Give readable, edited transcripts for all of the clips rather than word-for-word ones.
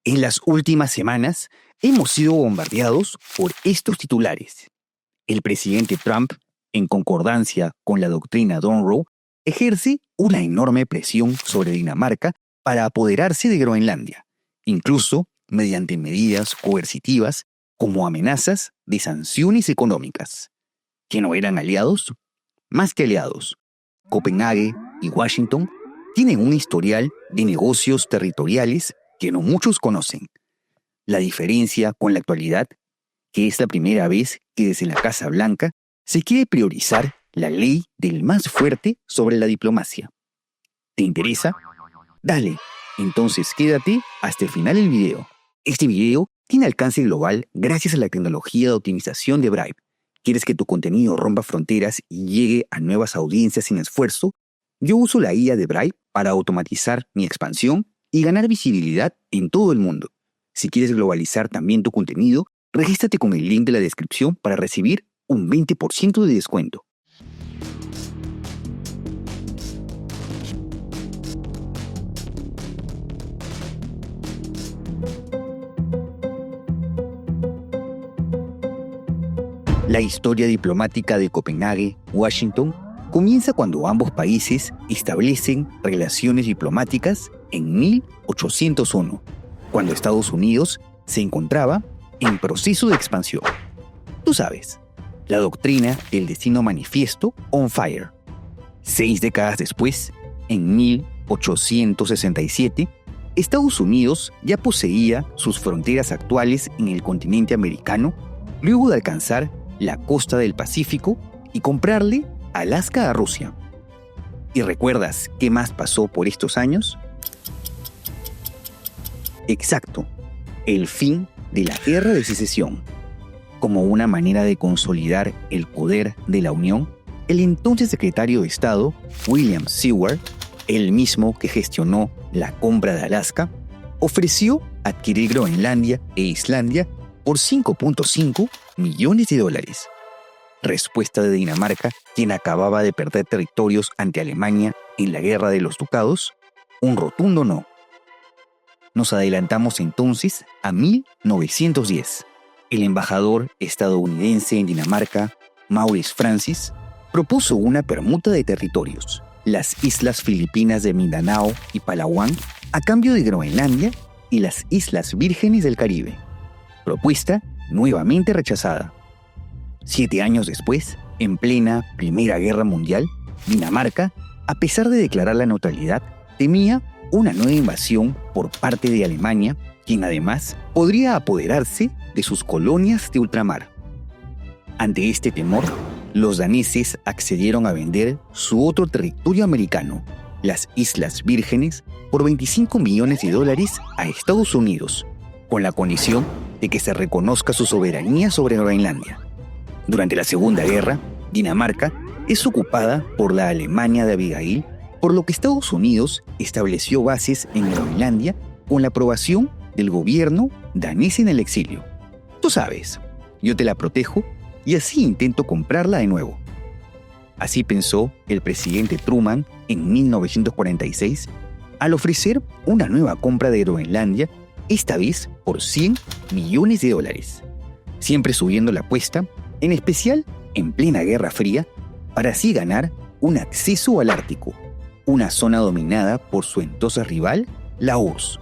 En las últimas semanas hemos sido bombardeados por estos titulares. El presidente Trump, en concordancia con la doctrina Monroe, ejerce una enorme presión sobre Dinamarca para apoderarse de Groenlandia, incluso mediante medidas coercitivas como amenazas de sanciones económicas. ¿Que no eran aliados? Más que aliados. Copenhague y Washington tienen un historial de negocios territoriales que no muchos conocen. La diferencia con la actualidad, que es la primera vez que desde la Casa Blanca se quiere priorizar la ley del más fuerte sobre la diplomacia. ¿Te interesa? Dale, entonces quédate hasta el final del video. Este video tiene alcance global gracias a la tecnología de optimización de Bribe. ¿Quieres que tu contenido rompa fronteras y llegue a nuevas audiencias sin esfuerzo? Yo uso la IA de Bribe para automatizar mi expansión y ganar visibilidad en todo el mundo. Si quieres globalizar también tu contenido, regístrate con el link de la descripción para recibir un 20% de descuento. La historia diplomática de Copenhague-Washington comienza cuando ambos países establecen relaciones diplomáticas en 1801, cuando Estados Unidos se encontraba en proceso de expansión. Tú sabes, la doctrina del destino manifiesto on fire. 6 décadas después, en 1867, Estados Unidos ya poseía sus fronteras actuales en el continente americano, luego de alcanzar la costa del Pacífico y comprarle Alaska a Rusia. ¿Y recuerdas qué más pasó por estos años? Exacto, el fin de la Guerra de Secesión. Como una manera de consolidar el poder de la Unión, el entonces secretario de Estado, William Seward, el mismo que gestionó la compra de Alaska, ofreció adquirir Groenlandia e Islandia por $5.5 millones. Respuesta de Dinamarca, quien acababa de perder territorios ante Alemania en la Guerra de los Ducados, un rotundo no. Nos adelantamos entonces a 1910. El embajador estadounidense en Dinamarca, Maurice Francis, propuso una permuta de territorios, las islas Filipinas de Mindanao y Palawan, a cambio de Groenlandia y las Islas Vírgenes del Caribe. Propuesta nuevamente rechazada. 7 años después, en plena Primera Guerra Mundial, Dinamarca, a pesar de declarar la neutralidad, temía una nueva invasión por parte de Alemania, quien además podría apoderarse de sus colonias de ultramar. Ante este temor, los daneses accedieron a vender su otro territorio americano, las Islas Vírgenes, por $25 millones a Estados Unidos, con la condición de que se reconozca su soberanía sobre Groenlandia. Durante la Segunda Guerra, Dinamarca es ocupada por la Alemania de Abigail, por lo que Estados Unidos estableció bases en Groenlandia con la aprobación del gobierno danés en el exilio. Tú sabes, yo te la protejo y así intento comprarla de nuevo. Así pensó el presidente Truman en 1946 al ofrecer una nueva compra de Groenlandia, esta vez por $100 millones. Siempre subiendo la apuesta, en especial en plena Guerra Fría, para así ganar un acceso al Ártico, una zona dominada por su entonces rival, la URSS.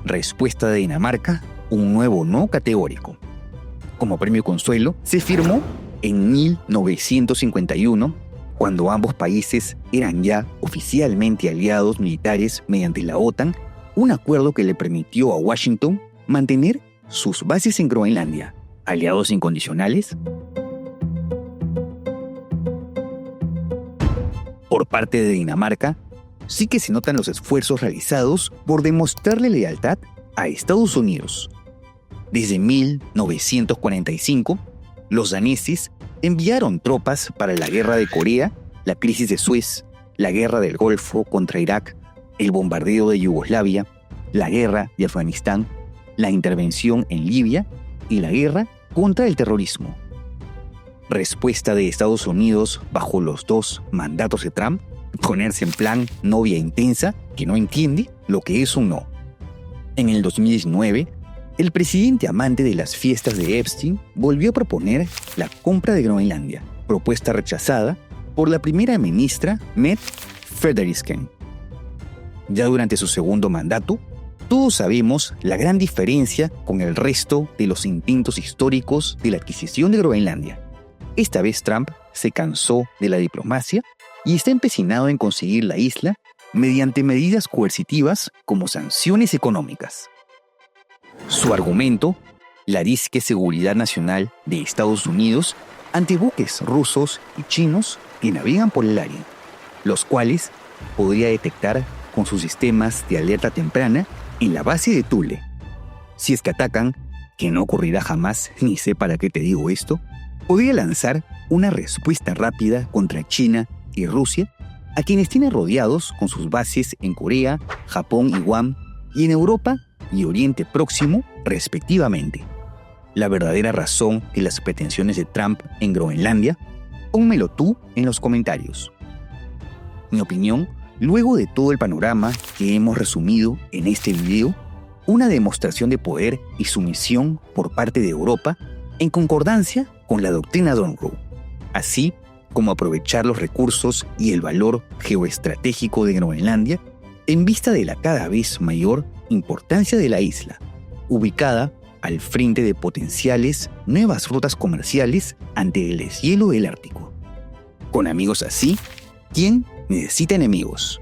Respuesta de Dinamarca, un nuevo no categórico. Como premio consuelo, se firmó en 1951, cuando ambos países eran ya oficialmente aliados militares mediante la OTAN, un acuerdo que le permitió a Washington mantener sus bases en Groenlandia. ¿Aliados incondicionales? Por parte de Dinamarca, sí que se notan los esfuerzos realizados por demostrarle lealtad a Estados Unidos. Desde 1945, los daneses enviaron tropas para la Guerra de Corea, la crisis de Suez, la Guerra del Golfo contra Irak, el bombardeo de Yugoslavia, la Guerra de Afganistán, la intervención en Libia y la guerra contra el terrorismo. Respuesta de Estados Unidos bajo los 2 mandatos de Trump: ponerse en plan novia intensa que no entiende lo que es un no. En el 2019, el presidente amante de las fiestas de Epstein volvió a proponer la compra de Groenlandia, propuesta rechazada por la primera ministra Mette Frederiksen. Ya durante su segundo mandato, todos sabemos la gran diferencia con el resto de los intentos históricos de la adquisición de Groenlandia. Esta vez Trump se cansó de la diplomacia y está empecinado en conseguir la isla mediante medidas coercitivas como sanciones económicas. Su argumento, la disque seguridad nacional de Estados Unidos ante buques rusos y chinos que navegan por el área, los cuales podría detectar con sus sistemas de alerta temprana en la base de Thule. Si es que atacan, que no ocurrirá jamás, ni sé para qué te digo esto, podría lanzar una respuesta rápida contra China y Rusia, a quienes tiene rodeados con sus bases en Corea, Japón y Guam, y en Europa y Oriente Próximo, respectivamente. La verdadera razón de las pretensiones de Trump en Groenlandia, pónmelo tú en los comentarios. Mi opinión, luego de todo el panorama que hemos resumido en este video, una demostración de poder y sumisión por parte de Europa en concordancia con la doctrina Monroe, así como aprovechar los recursos y el valor geoestratégico de Groenlandia en vista de la cada vez mayor importancia de la isla, ubicada al frente de potenciales nuevas rutas comerciales ante el deshielo del Ártico. Con amigos así, ¿quién necesita enemigos?